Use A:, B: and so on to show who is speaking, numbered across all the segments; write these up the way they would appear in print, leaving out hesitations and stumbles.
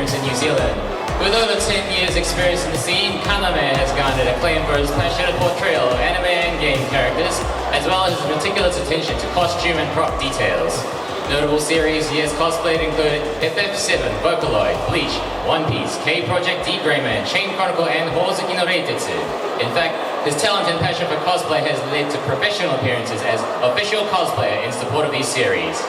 A: experience in New Zealand. With over 10 years experience in the scene, KANAME has garnered acclaim for his passionate portrayal of anime and game characters, as well as his meticulous attention to costume and prop details. Notable series he has cosplayed include FF7, Vocaloid, Bleach, One Piece, K-Project D Greyman, Chain Chronicle, and Hozuki no Reitetsu. In fact, his talent and passion for cosplay has led to professional appearances as official cosplayer in support of these series.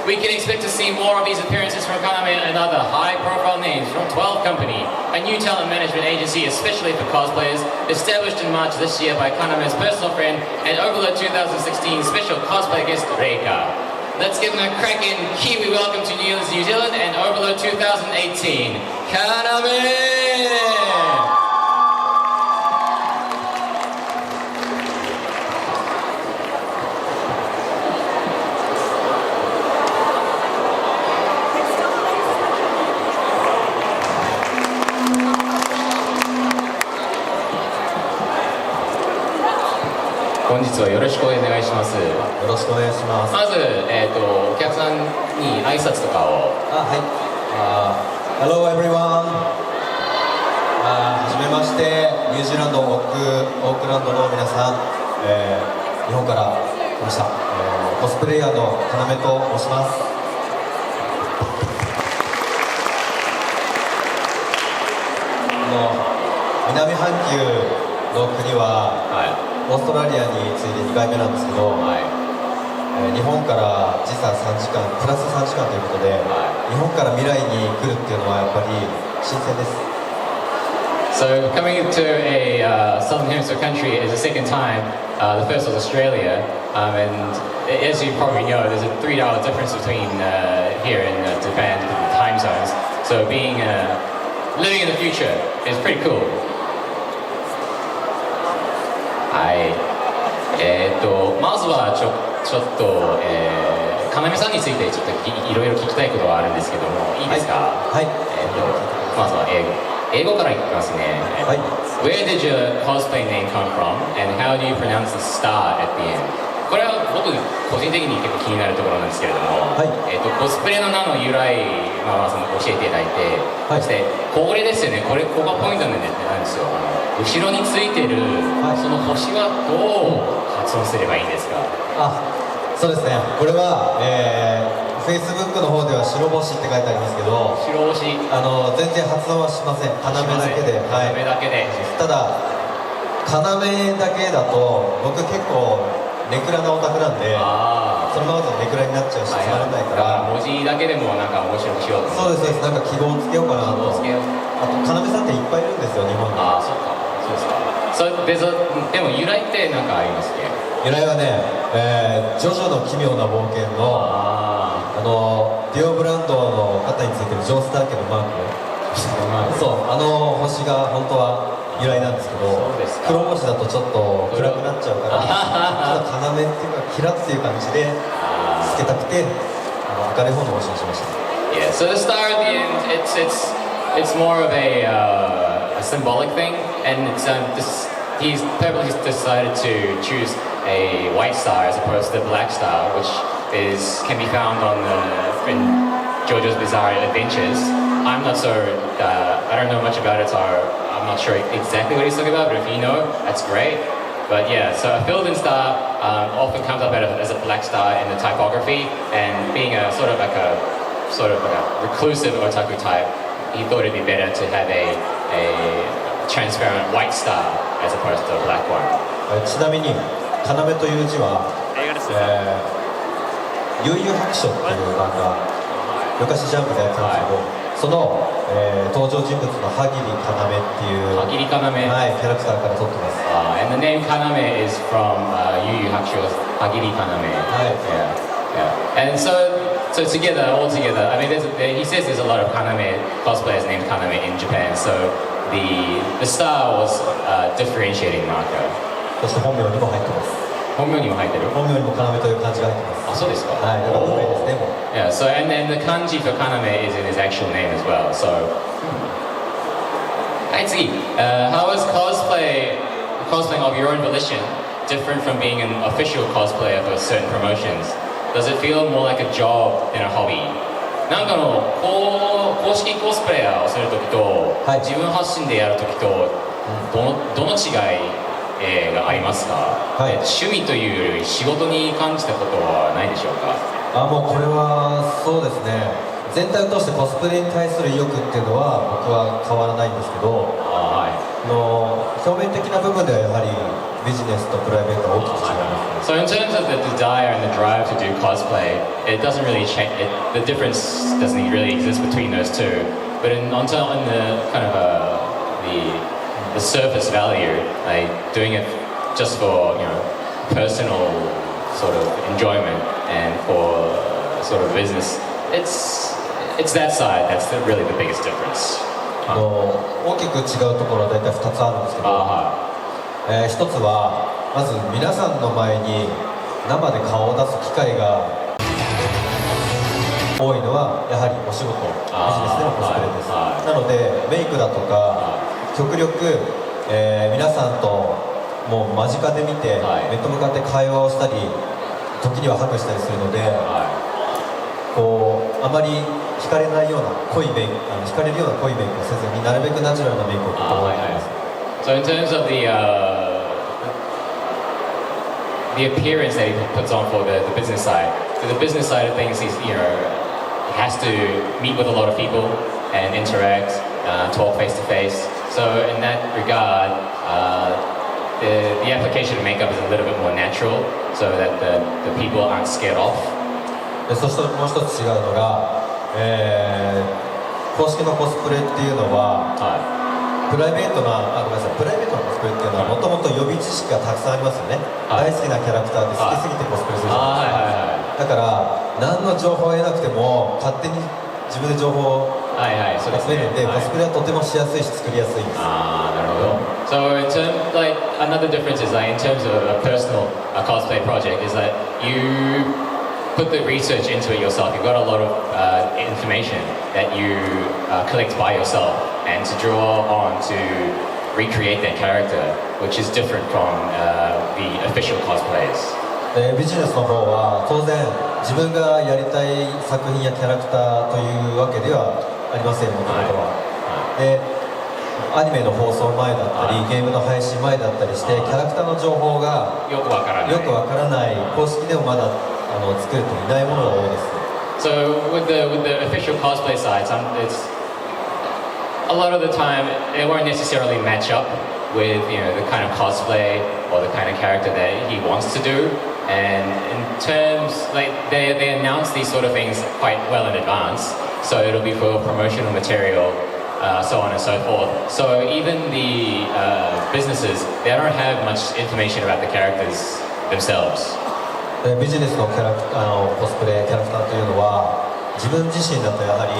A: We can expect to see more of these appearances from KANAME and other high-profile names from 12 Company, a new talent management agency especially for cosplayers, established in March this year by KANAME's personal friend and Overload 2016 special cosplay guest Reika. Let's give them a cracking Kiwi welcome to New Zealand and Overload 2018, KANAME! 本日はよろしくお願いします。よ
B: ろしくお願いします。
A: まず、お客さんに挨拶とかを。
B: はい。Hello everyone。はじめまして、ニュージーランドオークランドの皆さん、日本から来ました、コスプレイヤーのKANAMEと申します。南半球の国は、オーストラリアに次いで2回目なんですけど、日本から時差3時間プラス3時間ということで、日本から未来に来るっていうのはやっぱり新鮮です。
A: So coming to a southern hemisphere country is the second time. The first was Australia, and as you probably know, there's a 3-hour difference between here and Japan, the time zones. So being living in the future is pretty cool. はい。まずはちょっと、KANAMEさんについてちょっといろいろ聞きたいことがあるんですけども、いいですか？
B: はい。
A: まずは英語からいきますね。はい。Where did your cosplay name come from, and how do you pronounce the star at the end? これは僕個人的に結構気になるところなんですけれども、コスプレの名の由来、その教えていただいて、そしてこれですよね。ここがポイントなんですよ。後ろについてる、その星はどう発音すればいいんですか？
B: そうですね。これは、Facebook の方では白星って書いてありますけど、
A: 白星。
B: 全然発音はしません。KANAMEだけで。
A: KANAMEだけで。
B: ただ、KANAMEだけだと僕結構ネクラなオタクなんで、そのままだとネクラになっちゃうしつまらないから、
A: 文字だけでもなんか面白くしようと
B: 思って。そうです。なんか記号をつけようかなと。あとKANAMEさんっていっぱいいるんですよ、日本に。
A: そうか。そうですか。でも由来って何かありますか？
B: 由来はね、ジョジョの奇妙な冒険のディオブランドの肩についてるジョースター家のマーク、そう、星が本当は由来なんですけど、黒星だとちょっと暗くなっちゃうからKANAMEっていうかキラっていう感じでつけたくて明るい方の星にしました。
A: Yeah, so the star at the end, it's more of a symbolic thing, and he's purposely decided to choose a white star as opposed to the black star, which can be found in JoJo's Bizarre Adventures. I'm not so I don't know much about it, so I'm not sure exactly what he's talking about, but if you know, that's great. But yeah, so a filled-in star often comes up as a black star in the typography, and being a sort of like a reclusive otaku type, he thought it'd be better to have a transparent white star as opposed to a black one.
B: ちなみにKANAMEという字は悠々白書っていう漫画、昔ジャンプでやってたんですけど、その、登場人物の萩利KANAMEっていう
A: 萩利KANAME、
B: キャラクターから取ってます。
A: And the name KANAME is from Yu Yu Hakusho's Hagiri KANAME. And so together, all together, I mean, he says there's a lot of KANAME cosplayers named KANAME in Japan, so the star was a differentiating marker.
B: そして本名にも入ってます。
A: 本名にも入ってる？
B: 本名にもKANAMEという漢字が入ってます。
A: あ、そうですか。
B: はい、だから本名ですね、もう。
A: Yeah, so and then the kanji for KANAME is in his actual name as well. So, はい、次。How is cosplaying of your own volition different from being an official cosplayer for certain promotions? Does it feel more like a job than a hobby? なんか公式コスプレイヤーをするときと、
B: はい
A: 自分発信でやるときと、どの違い、がありますか、
B: はい
A: 趣味というより仕事に感じたことはないでしょうか？
B: もうこれはそうですね、全体を通してコスプレに対する意欲っていうのは僕は変わらないんですけど、
A: はい。
B: 表面的な部分ではやはりビジネスとプライベートは大きく違います。
A: So in terms of the desire and the drive to do cosplay, it doesn't really change. The difference doesn't really exist between those two. But on the kind of the surface value, like doing it just for personal sort of enjoyment and for sort of business, it's that side that's really the biggest difference.
B: 大きく違うところは大体2つあるんですけど、一つはまず皆さんの前に生で顔を出す機会が多いのはやはりお仕事、ビジネスでのコスプレです。なのでメイクだとか極力、皆さんともう間近で見て、面と向かって会話をしたり時にはハグしたりするので、あまり惹かれないような濃いメイク、惹かれるような濃いメイクをせずになるべくナチュラルなメイクを心がけています。
A: So in terms of the appearance that he puts on for the business side, for the business side of things, he has to meet with a lot of people and interact, talk face to face. So in that regard, the application of makeup is a little bit more natural, so that the people aren't scared off.
B: そしてもう一つ違うのが、公式のコスプレっていうのは、プライベートなプライベートなコスプレっていうのはもともと予備知識がたくさんありますよね、大好きなキャラクターで好きすぎてコスプレするじゃないですか、だから何の情報を得なくても勝手に自分で情報を集めるんで、コスプレはとてもしやすいし作りやすいです。
A: なるほど。So in terms, like another difference is like in terms of a personal cosplay project is that you put the research into it yourself. You've got a lot of information that you collect by yourself, and to draw on to recreate that character, which is different from the official cosplays.
B: ビジネスの方は当然自分がやりたい作品やキャラクターというわけではありません、もともとは。で、アニメの放送前だったり、ゲームの配信前だったりして、キャラクターの情報がよくわからない、公式でもまだ作れていないものが多いです。
A: So with the official cosplay side, it's a lot of the time it won't necessarily match up with the kind of cosplay or the kind of character that he wants to do. And in terms, like they announce these sort of things quite well in advance, so it'll be for promotional material, so on and so forth. So even the businesses, they don't have much information about the characters themselves.
B: ビジネスのコスプレキャラクターというのは自分自身だとやはり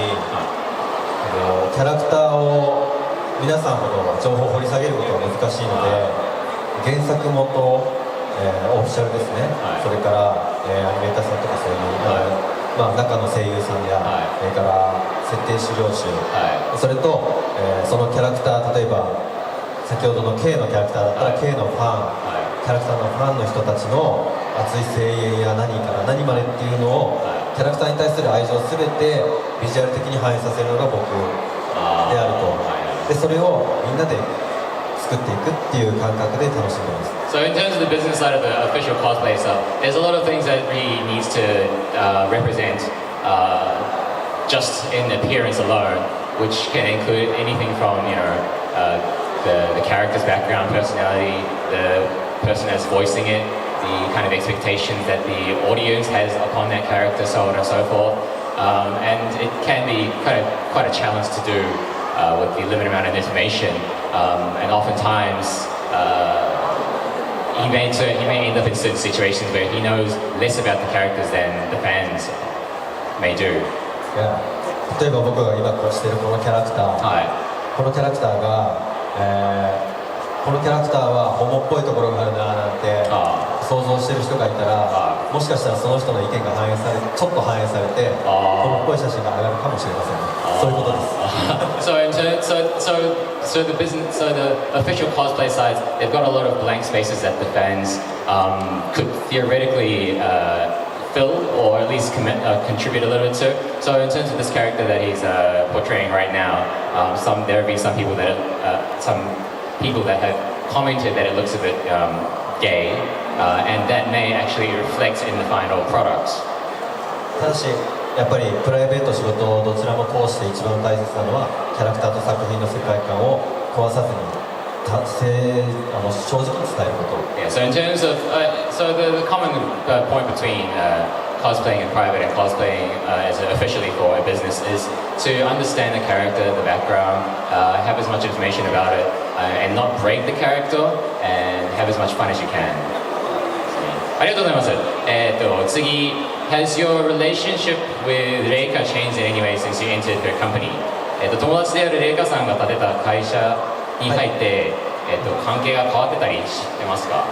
B: キャラクターを皆さんほど情報を掘り下げることが難しいので、原作元、オフィシャルですね、それからアニメーターさんとかそういう、中の声優さんや、それから設定資料集、それと、そのキャラクター、例えば先ほどの K のキャラクターだったら K のファン、キャラクターのファンの人たちの熱い声援や何から何までっていうのをキャラクターに対する愛情を全てビジュアル的に反映させるのが僕であると。でそれをみんなで作っていくっていう感覚で楽しんでます。
A: So in terms of the business side of the official cosplay itself, there's a lot of things that really needs to represent just in appearance alone, which can include anything from the character's background, personality, the person that's voicing it, the kind of expectations that the audience has upon that character, so on and so forth. And it can be quite a challenge to do with the limited amount of information. And oftentimes, he may end up in certain situations where he knows less about the characters than the fans may do.
B: 例えば僕が今こうしているこのキャラクター、このキャラクターが、このキャラクターはホモっぽいところがあるななんて想像してる人がいたら、もしかしたらその人の意見がちょっと反映されて、ホモっぽい写真が上がるかもしれませんね。そういうことです。
A: So the official cosplay sites, they've got a lot of blank spaces that the fans could theoretically fill, or at least contribute a little bit to. So in terms of this character that he's portraying right now, there will be some people that have commented that it looks a bit gay, and that may actually reflect in the final product.
B: ただしやっぱりプライベート仕事をどちらも通して一番大切なのはキャラクターと作品の世界観を壊さずに正直に伝えること。
A: Yeah, so in terms of so the common point between cosplaying in private and cosplaying as officially for a business is to understand the character, the background, have as much information about it, and not break the character, and have as much fun as you can. ありがとうございます。次、has your relationship with Reika changed in any way since you entered her company? 友達であるレイカさんが建てた会社に入って、関係が変わってたりしてますか？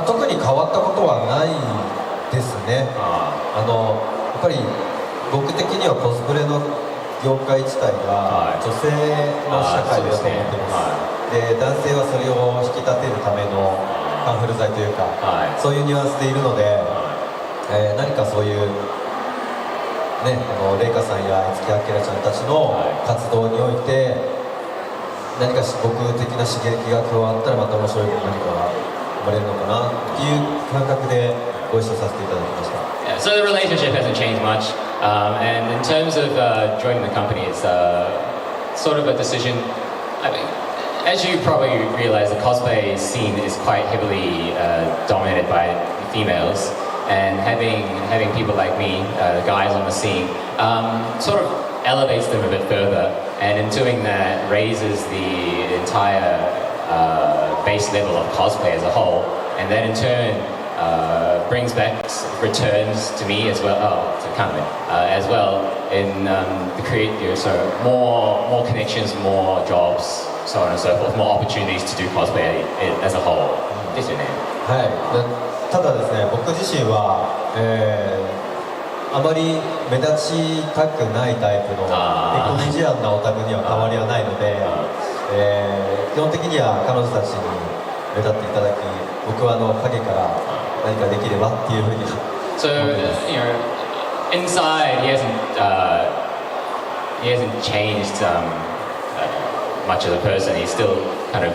B: 特に変わったことはないですね。やっぱり僕的にはコスプレの業界自体が女性の社会だと思ってます。で、男性はそれを引き立てるためのカンフル剤というか、そういうニュアンスでいるので、何かそういうね、レイカさんや五木明ちゃんたちの活動において何か僕的な刺激が加わったらまた面白い何かが生まれるのかなっていう感覚でご一緒させていただきました。
A: Yeah, so the relationship hasn't changed much, and in terms of joining the company, it's sort of a decision. I mean, as you probably realize, the cosplay scene is quite heavily dominated by females. And having people like me, the guys on the scene, sort of elevates them a bit further, and in doing that raises the entire base level of cosplay as a whole, and that in turn brings back returns to me as well, to KANAME as well, in the create so more connections, more jobs, so on and so forth, more opportunities to do cosplay as a whole. ですよね。
B: はい。ただですね、僕自身は、あまり目立ちたくないタイプのエコビジュアルなオタクには変わりはないので、基本的には彼女たちに目立っていただき、僕は影から何かできればっていうふうに。
A: So you know, inside he hasn't changed much as a person. He's still kind of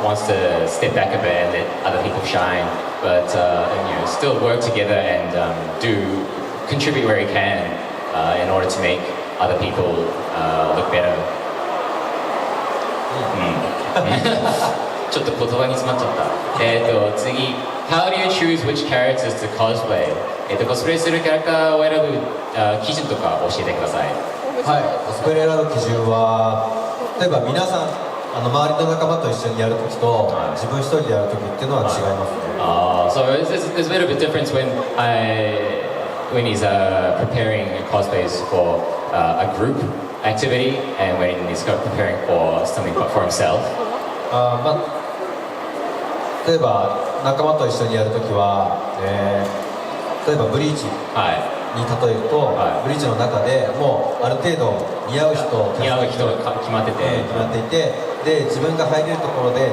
A: wants to step back a bit and let other people shine, but still work together and do contribute where he can in order to make other people look better. ちょっと言葉に詰まっちゃった。次、How do you choose which characters to cosplay? コスプレするキャラクターを選ぶ基準とか教えてください。
B: はい、コスプレ選ぶ基準は、例えば皆さん周りの仲間と一緒にやるときと自分一人でやるときっていうのは違いますね。
A: So there's a bit of a difference when he's preparing cosplays for a group activity and when he's preparing for something for himself.
B: 例えば仲間と一緒にやるときは、例えばブリーチに例えると、ブリーチの中でもうある程度似合う人
A: 決まってい
B: て、で自分が入れるところで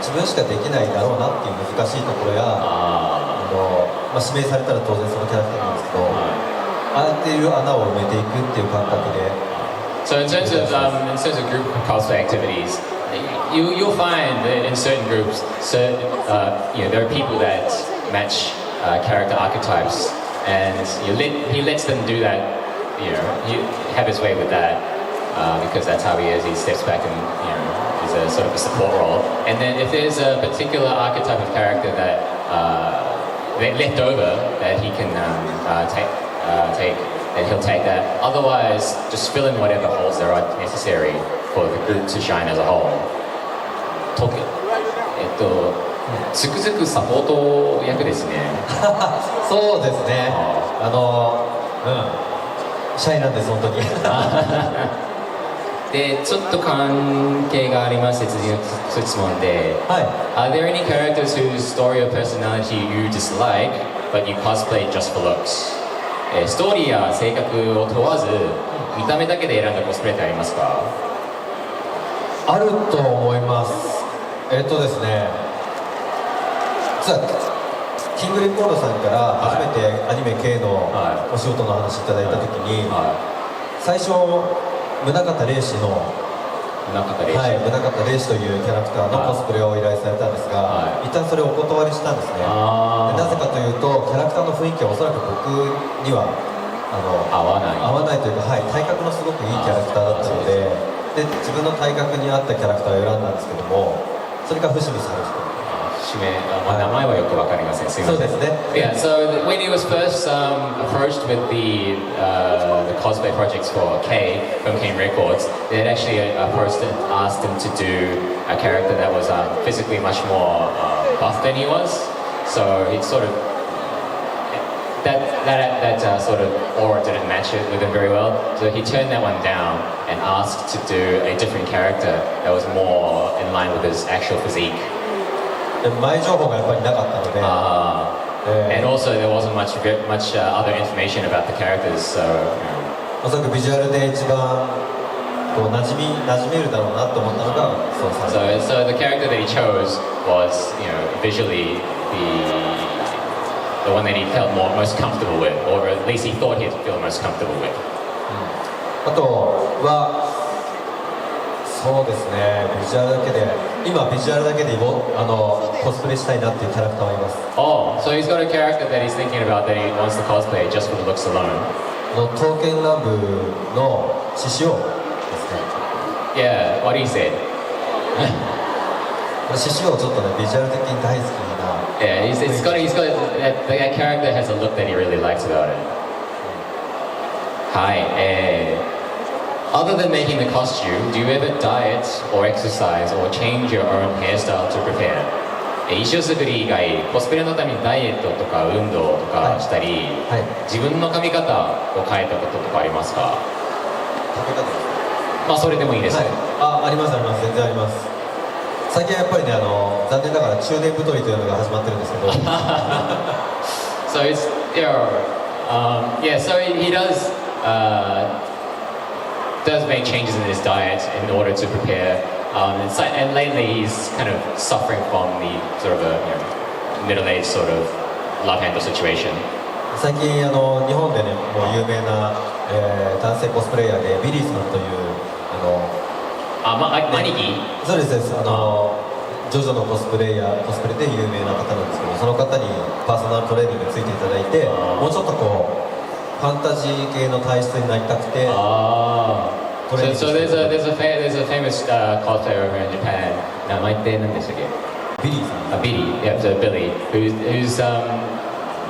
B: 自分しかできないだろうなっていう難しいところや指名されたら当然そのキャラクターなんですけど、あえている穴を埋めていくっていう感覚で。
A: So in terms of group cosplay activities, you'll find that in certain groups, there are people that match character archetypes, and he lets them do that. He have his way with that because that's how he is. He steps back and is a sort of a support role. And then if there's a particular archetype of character that left over that he can take, then he'll take that. Otherwise, just fill in whatever holes there are necessary for the group to shine as a whole. つくづくサポート役ですね。
B: そうですね。シャイなんです本当に。
A: で、ちょっと関係がありまして次の質問で、Are there any characters whose story or personality you dislike, but you cosplay just for looks? ストーリーや性格を問わず、見た目だけで選んだコスプレってありますか？
B: あると思います。ですね。実はキングレコードさんから初めてアアニメ系のお仕事の話いただいた時に、最初宗像玲氏の宗像玲氏というキャラクターのコスプレを依頼されたんですが、一旦それをお断りしたんですね。でなぜかというとキャラクターの雰囲気はおそらく僕には合わないというか、体格のすごくいいキャラクターだったので、自分の体格に合ったキャラクターを選んだんですけども、それが伏見さんです。
A: 名前はよくわかりません。すみません。
B: そうですね。
A: Yeah, so when he was first approached with the cosplay projects for K from Kane Records, they had actually approached and asked him to do a character that was physically much more buff than he was. So he sort of that sort of aura didn't match it with him very well. So he turned that one down and asked to do a different character that was more in line with his actual physique.
B: 前情報がやっぱりなかったので、
A: and also there wasn't much other information about the characters, so
B: おそらくビジュアルで一番こう馴染めるだろうなと思ったのが
A: so the character that he chose was, visually the one that he felt most comfortable with, or at least he thought he'd feel most comfortable with.
B: あとはそうですね、ビジュアルだけで今ビジュアルだけでコスプレしたいなっていうキャラクターはいます。
A: Oh, so he's got a character that he's thinking about that he wants to cosplay just for the looks alone.
B: 刀剣乱舞の獅子王ですね。
A: Yeah, what he said.
B: 獅子王ちょっとねビジュアル的に大好きな。
A: Yeah, that character has a look that he really likes about it. Other than making the costume, do you ever diet or exercise or change your own hairstyle to prepare? 衣装作り以外、コスプレのためにダイエットとか運動とかしたり、自分の髪型を変えたこととかありますか？
B: 髪型ですか？
A: まあそれでもいいです。
B: あります全然あります。最近はやっぱりね残念ながら中年太りというのが始まってるんですけど。
A: So it's so he does make changes in his diet in order to prepare, and lately he's kind of suffering from the sort of a middle-aged sort of love-handle situation.
B: 最近日本でねもう有名な、男性コスプレイヤーでビリーさんという
A: 兄貴？
B: そうですジョジョのコスプレで有名な方なんですけど、その方にパーソナルトレーニングついていただいて、もうちょっとこうファンタジー系の体質になりたくて。
A: So there's a famous cosplayer over in Japan. 名前って何でしたっけ？
B: ビリーさん。
A: Billy, yeah, so Billy, who's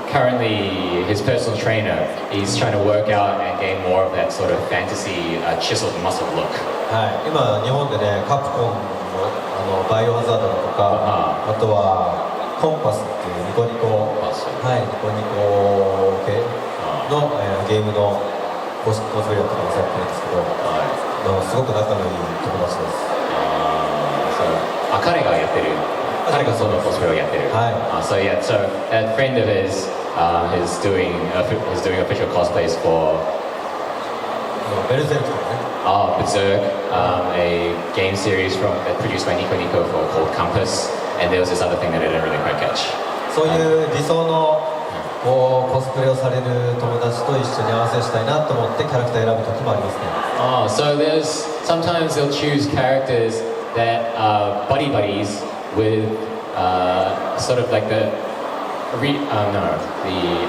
A: currently his personal trainer. He's trying to work out and gain more of that sort of fantasy, chiseled muscle look.
B: 今日本でねカプコンのバイオハザードだとか、あとはコンパスっていうニコニコ系の、ゲームのコスプレやってるのをされてるんですけど、すごく仲のいい友達です。
A: 彼がやってる。彼がそのコスプレをやってる。So yeah, so that friend of his is doing official cosplays for
B: ベルゼルクとかね。
A: Berserk, a game series produced by Nico Nico called Compass, and there was this other thing that I didn't really quite catch.
B: そういう理想のコスプレをされる友達と一緒に合わせしたいなと思ってキャラクター選ぶ時もありますね。
A: So sometimes they'll choose characters that are buddies with sort of like the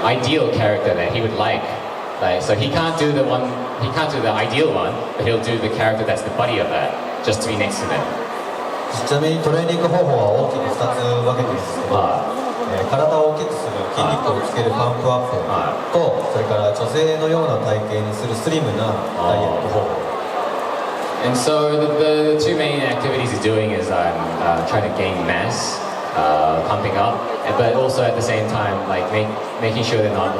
A: ideal character that he would like. So he can't do the ideal one, but he'll do the character that's the buddy of that, just to be next to them.
B: ちなみにトレーニング方法は大きく2つ分けてるんですけど、体を大きくする筋肉をつけるパンプアップと、それから女性のような体型にするスリムなダイエット方法。
A: And so the two main activities he's doing is trying to gain mass, pumping up, but also at the same time making sure they're not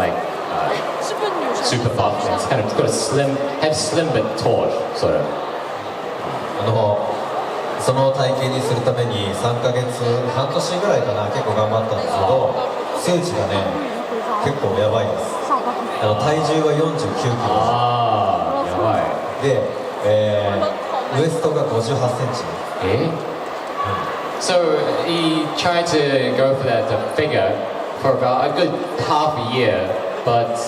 A: super buff. It's kind of got have slim but tall sort of.
B: その体型にするために3ヶ月半年ぐらいかな結構頑張ったんですけど、数値がね結構やばいです。体重は49キロ
A: やばい
B: で、ウエストが58センチ。
A: So he tried to go for that figure for about a good half a year, but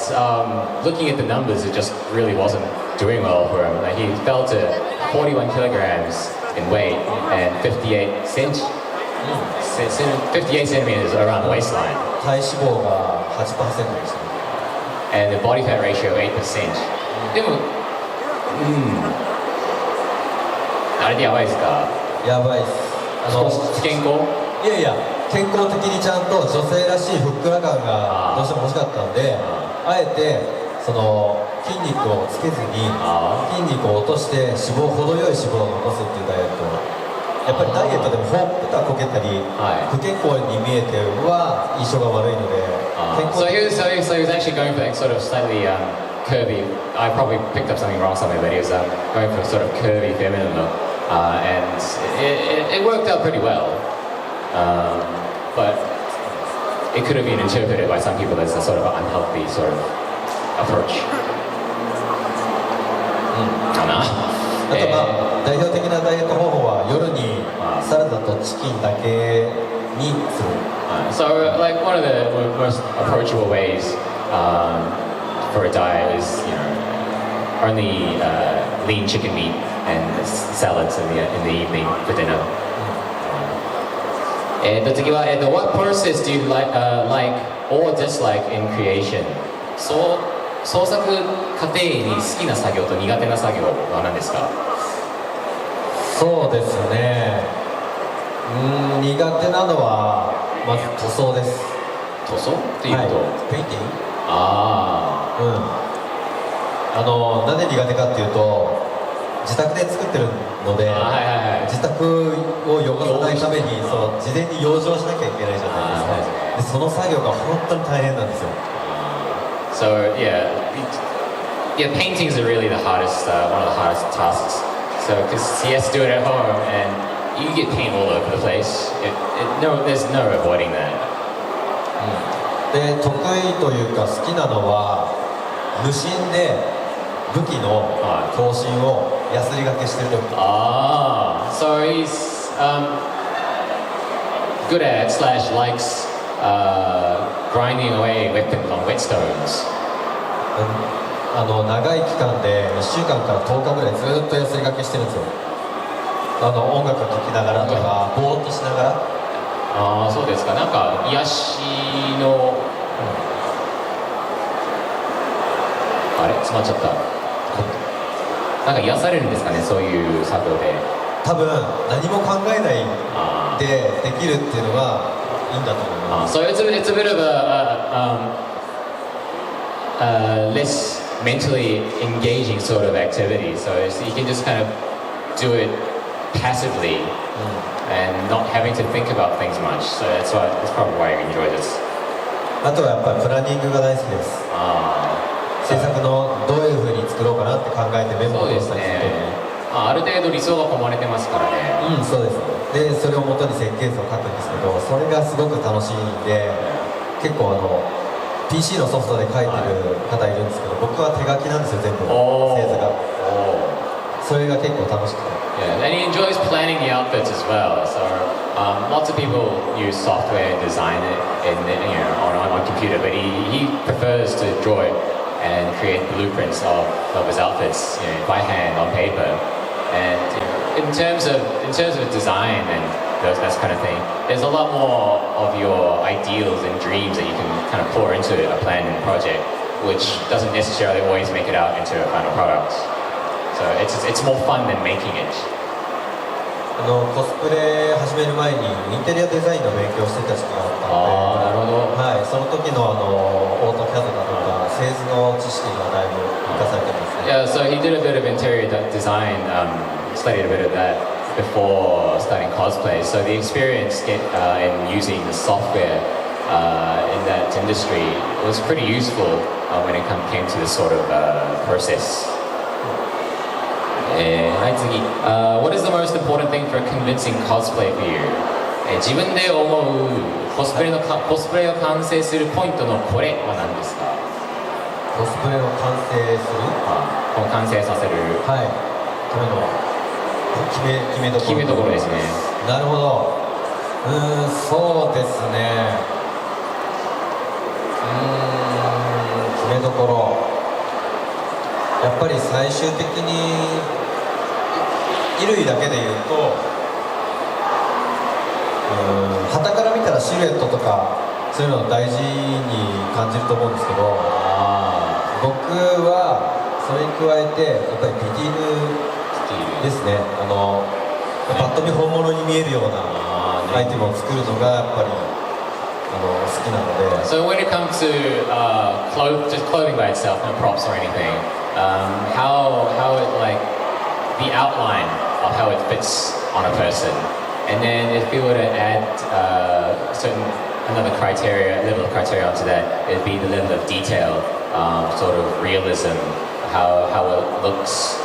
A: looking at the numbers, it just really wasn't doing well for him. Like, he fell to 41 kilograms in weight and 58 centimeters around the waistline.
B: 体脂肪が 8% でしたね。
A: And the body fat ratio 8%. でも、あれでやばいですか？
B: やばいっす。
A: 不健康？
B: いやいや、健康的にちゃんと女性らしいふっくら感がどうしても欲しかったんで、あえてその筋肉をつけずに筋肉を落として程よい脂肪を残すっていうダイエット。やっぱりダイエットでもほっぺたこけたり、不健康に見えては印象が悪いので。
A: So he was actually going for like sort of slightly curvy. I probably picked up something wrong somewhere, but he was going for a sort of curvy feminine look, and it worked out pretty well. But it could have been interpreted by some people as a sort of unhealthy sort of approach. かな。
B: あと代表的なダイエット方法は夜にサラダとチキンだけにする。
A: So like one of the most approachable ways for a diet is only lean chicken meat and salads in the evening for dinner. 次はwhat process do you like or dislike in creation? 創作過程に好きな作業と苦手な作業は何ですか？
B: そうですね。苦手なのはまず塗装です。
A: 塗装っていうと、
B: ペインティング。なんで苦手かっていうと、自宅で作ってるので、自宅を汚さないために事前に養生しなきゃいけないじゃないですか。でその作業が本当に大変なんですよ。
A: So yeah, paintings are really the hardest, one of the hardest tasks. So because he has to do it at home, and you get paint all over the place. There's no avoiding that.
B: で得意というか好きなのは無心で武器の刀身をヤスリがけしてる時。
A: So he's good at / likes grinding away weapons on whetstones.
B: 長い期間で1週間から10日ぐらいずっとヤスリがけしてるんですよ。音楽聴きながらとかぼーっとしながら。
A: そうですか。なんか癒しの、あれ詰まっちゃった。なんか癒されるんですかね、そういう作業で。
B: 多分何も考えないでできるっていうのがいいんだと思います。
A: So it's a bit of a less mentally engaging sort of activity. So you can just kind of do it passively and not having to think about things much. So that's probably why you enjoy this.
B: あとはやっぱりプランニングが大好きです。制作のどういう風に作ろうかなって考えてメモを取ったりして。
A: ある程度理想が込まれてますからね。
B: そうです。でそれを元に設計図を書くんですけど、それがすごく楽しいんで、結構PC のソフトで書いてる方いるんですけど、僕は手書きなんですよ、全部製図が。それが結構楽しくて。
A: Yeah, and he enjoys planning the outfits as well. So lots of people use software and design it on computer, but he prefers to draw it and create blueprints of his outfits by hand on paper. And in terms of design and that kind of thing, there's a lot more of your ideals and dreams that you can kind of pour into a planned project, which doesn't necessarily always make it out into a final product. So it's more fun than making it.
B: コスプレ始める前にインテリアデザインの勉強をしてた時期があったので、はい、その時のオートキャドだとか製図の知識がだいぶ生かされてますね。
A: Yeah, so he did a bit of interior design, studied a bit of that before starting cosplay. So the experience in using the software in that industry was pretty useful when it came to this sort of process. はい、次。What is the most important thing for convincing cosplay for you? 自分で思うコスプレを完成するポイントのこれは何ですか？
B: コスプレを完成する？
A: 完成させる。
B: はい。ための決めどころ
A: ですね。
B: なるほど。そうですね。決めどころ、やっぱり最終的に衣類だけで言うと、傍から見たらシルエットとかそういうのを大事に感じると思うんですけど、僕はそれに加えてやっぱりディティールですね。パッと見本物に見えるようなアイテムを作るのがやっぱり好きなので。
A: So when it comes to just clothing by itself, no props or anything, how it like the outline of how it fits on a person, and then if we were to add another level of criteria onto that, it'd be the level of detail, sort of realism, how it looks,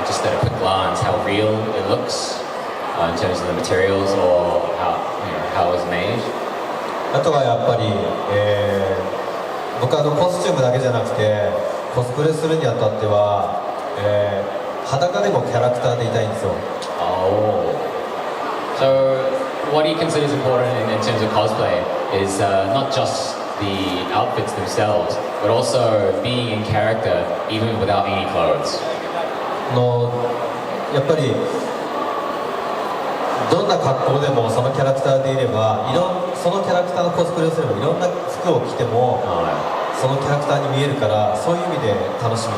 A: just at a quick glance, how real it looks in terms of the materials or how it's made.
B: あとはやっぱり、僕コスチュームだけじゃなくてコスプレするにあたっては、裸でもキャラクターでいたいんですよ。
A: So what he considers important in terms of cosplay is not just the outfits themselves, but also being in character even without any clothes.
B: やっぱりどんな格好でもそのキャラクターでいれば、そのキャラクターのコスプレをすればいろんな服を着てもそのキャラクターに見えるから、そういう意味で楽しみ。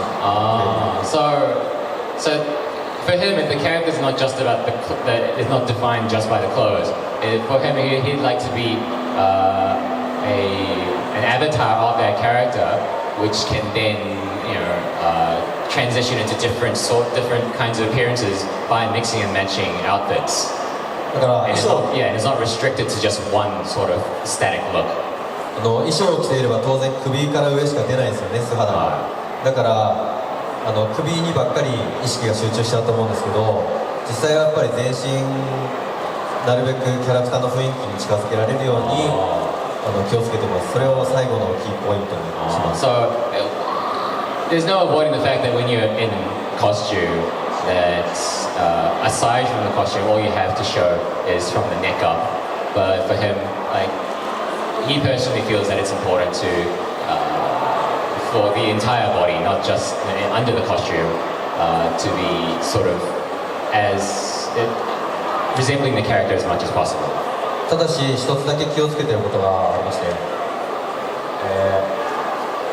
A: So for him, the character is not just about it's not defined just by the clothes. For him, he'd like to be an avatar of that character, which can then transition into different kinds of appearances by mixing and matching outfits.
B: だから
A: And it's not restricted to just one sort of static look.
B: 衣装を着ていれば当然首から上しか出ないんですよね、素肌が。だから首にばっかり意識が集中しちゃうと思うんですけど、実際はやっぱり全身なるべくキャラクターの雰囲気に近づけられるように気をつけてます。それを最後のキーポイントにします。
A: So there's no avoiding the fact that when you're in costume, that aside from the costume, all you have to show is from the neck up. But for him, like he personally feels that it's important to for the entire body, not just under the costume, to be sort of resembling the character as much as possible.
B: ただし一つだけ気をつけていることがありまして、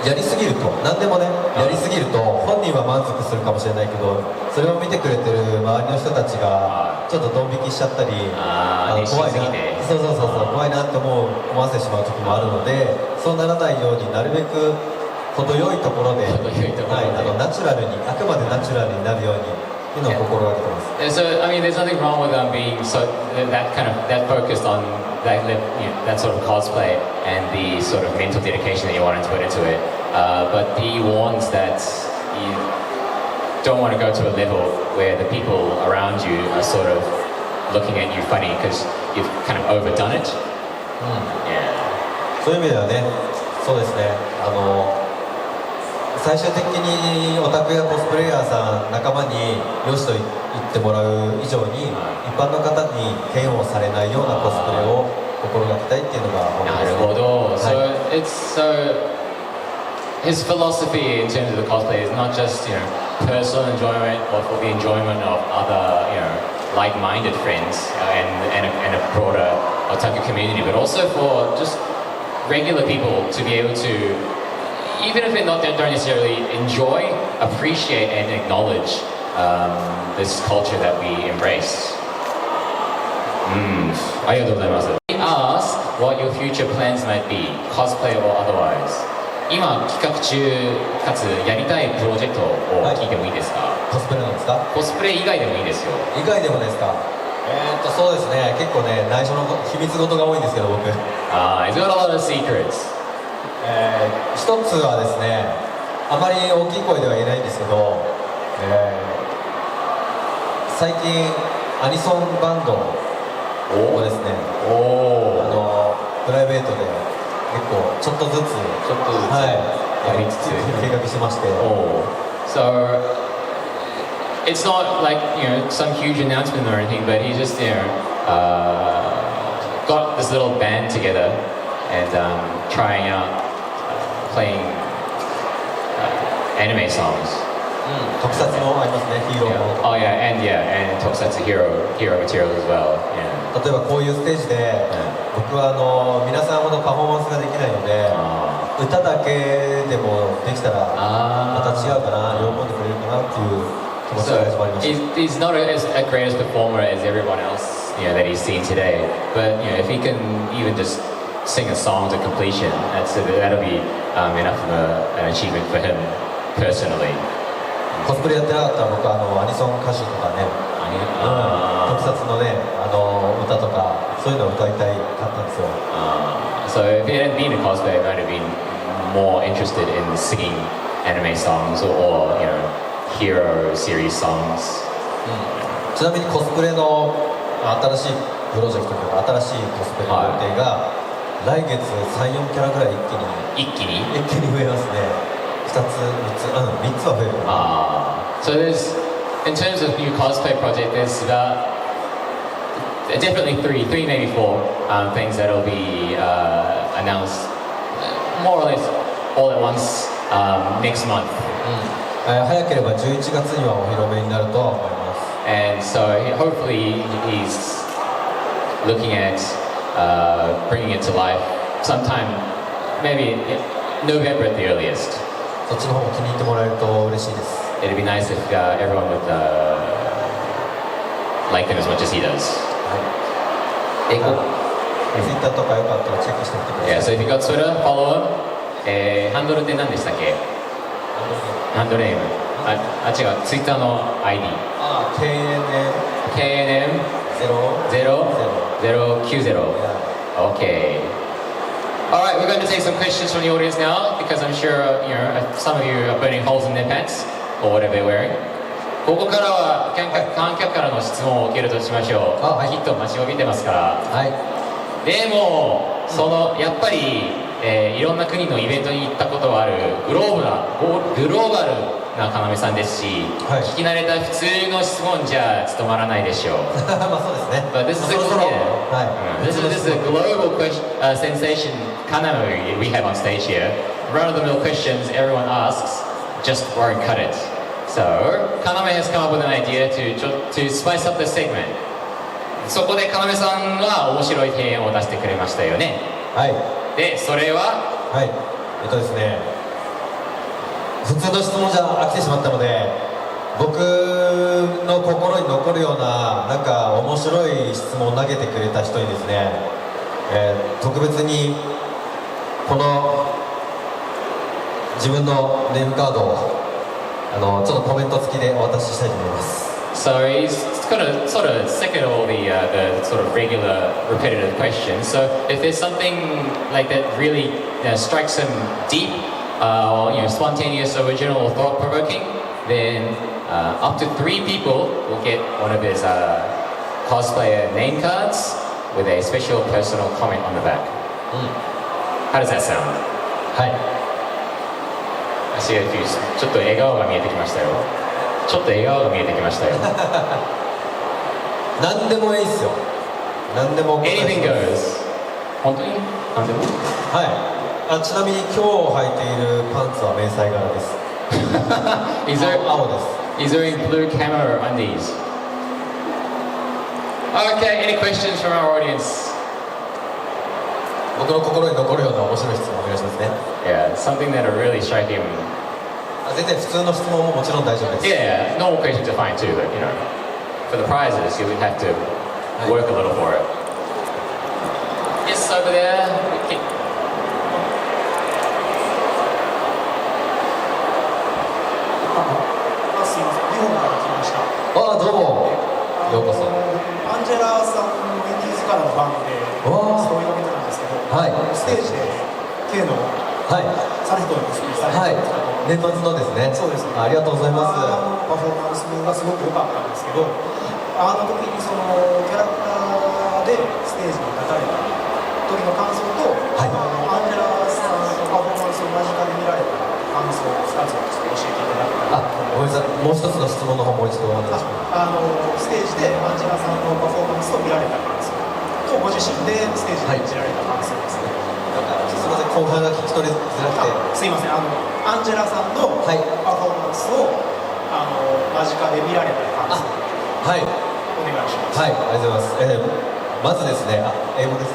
B: やりすぎると、何でもね、やりすぎると本人は満足するかもしれないけど、それを見てくれてる周りの人たちがちょっとドン引きしちゃったり、怖いな、怖いなって思わせてしまう時もあるので、そうならないようになるべく程よいところで、ナチュラルに、あくまでナチュラルになるようにっていうのを心がけてます。
A: So I mean, there's nothing wrong with being that focused on that sort of cosplay and the sort of mental dedication that you want to put into it. But he warns that you don't want to go to a level where the people around you are sort of looking at you funny because you've kind of overdone it. Yeah.
B: そういう意味ではね、そうですね。最終的にオタクやコスプレイヤーさん仲間によしと言ってもらう以上に、一般の方に嫌悪されないようなコスプレを心がけたいっていうのが本当ですね。
A: なるほど。So his philosophy in terms of the cosplay is not just personal enjoyment or for the enjoyment of other like-minded friends and a broader otaku community, but also for just regular people to be able to, even if they don't necessarily enjoy, appreciate and acknowledge this culture that we embrace. ありがとうございます。Ask what your future plans might be, cosplay or otherwise. 今企画中かつやりたいプロジェクトを聞いてもいいですか？
B: コスプレなんですか？
A: コスプレ以外でもいいですよ。
B: 以外でもですか？そうですね。結構ね、内緒の秘密事が多いんですけど、僕。
A: He's got a lot of secrets.
B: 一つはですね、あまり大きい声では言えないんですけど、最近アニソンバンドをですね、プライベートで結構ちょっとずつやりつつ計画してまして。
A: So it's not like some huge announcement or anything, but he just got this little band together and trying out playing anime songs.
B: 特撮もありますね、ヒーロー
A: Yeah.
B: も。
A: Oh and tokusatsu hero material as well. Yeah.
B: 例えばこういうステージで、僕は皆さんほどパフォーマンスができないので、歌だけでもできたらまた違うかな、喜んでくれるかなっていう気持ちが始まりまし
A: So he's not a great as performer as everyone else, that he's seen today. But if he can even just sing a song to completion, that'll be enough of an achievement for him personally.
B: た。コスプレやってなかったら僕はアニソン歌手とかね、特撮のね、歌とかそういうのを歌いたいかったんですよ。
A: So if he hadn't been a cosplay, I might have been more interested in singing anime songs or hero series songs.
B: ちなみにコスプレの新しいプロジェクトというか新しいコスプレの予定が、来月 3,4 キャラぐらい一気に増えますね。2つ3つは増えるかな。
A: So there's, in terms of new cosplay project, there's about definitely three, maybe four things that'll be announced more or less all at once next month.
B: 早ければ11月にはお披露目になるとは思います。
A: And so hopefully he's looking at bringing it to life sometime, maybe November at the earliest.
B: そっちの方も気に入ってもらえると嬉しいです。
A: It'd be nice if everyone would like him as much as he does.
B: ツイッターとかよかったらチェックしてみてくだ
A: Yeah,
B: さ
A: so
B: い。
A: if you got Twitter, follow him. ハンドルって何でしたっけ？ハンドルネーム。違う、ツイッターの ID。KNM 090. Okay. All right, we're going to take some questions from the audience now because I'm sure some of you are burning holes in their pants or whatever they're wearing. ここからは観客からの質問を受けるとしましょう。きっと待ちわびてますから。でもやっぱり、いろんな国のイベントに行ったことがあるグローバルな要さんですし、聞き慣れた普通の質問じゃ務まらないでしょう。
B: まあそうですね。
A: But this is a global sensation KANAME we have on stage here. Run-of-the-mill questions everyone asks just won't cut it. So KANAME has come up with an idea to spice up the segment. そこでKANAMEさんは面白い提案を出してくれましたよね。で、それは
B: ですね、普通の質問じゃ飽きてしまったので、僕の心に残るようななんか面白い質問を投げてくれた人にですね、特別にこの自分のネームカードをちょっとコメント付きでお渡ししたいと思います。
A: So he's going to sort of second all the sort of regular repetitive questions. So if there's something like that really strikes him deep, or spontaneous, original, or thought-provoking, then up to 3 people will get one of his cosplayer name cards with a special personal comment on the back. How does that sound? ちょっと笑顔が見えてきましたよ。
B: 何でもいいっすよ。何でも。
A: Anything goes. 本当に？何でも？
B: ちなみに今日履いているパンツは迷彩柄です。青です。
A: He's wearing blue camo undies. Okay, any questions from our audience?
B: 僕の心に残るような面白い質問お願いしますね。
A: Yeah, something that will really strike him.
B: 全然普通の質問ももちろん大丈夫です。
A: Yeah, normal questions are fine too, but for the prizes, you would have to work a little for it. Yes, over there. Okay.
C: すいません、日本から来ました。
B: どうも。ようこそ。
C: アンジェラさんのインディーズからのファンで、そういうわけなんですけど、ステージで K のサルトのスピーチされてたと。
B: 年末のですね。
C: そうですね。
B: ありがとうございます。
C: パフォーマンスがすごく良かったんですけど、あの時にそのキャラクターでステージに立たれた時の感想と、アンジェラさんのパフォーマンスを間近で見られた感想を2つを教えていただけたらと思います。
B: もう一つの質問の方もう一度お願いします。
C: ステージでアンジェラさんのパフォーマンスを見られた感想とご自身でステージで演じられた感想ですね。
B: すみません、後半が聞き取りづらくて。
C: すいません、アンジェラさんのパフォーマンスを、間近で見られた感想、
B: はい、
C: お願いします。
B: はい、ありがとうございます。まずですね、英語です。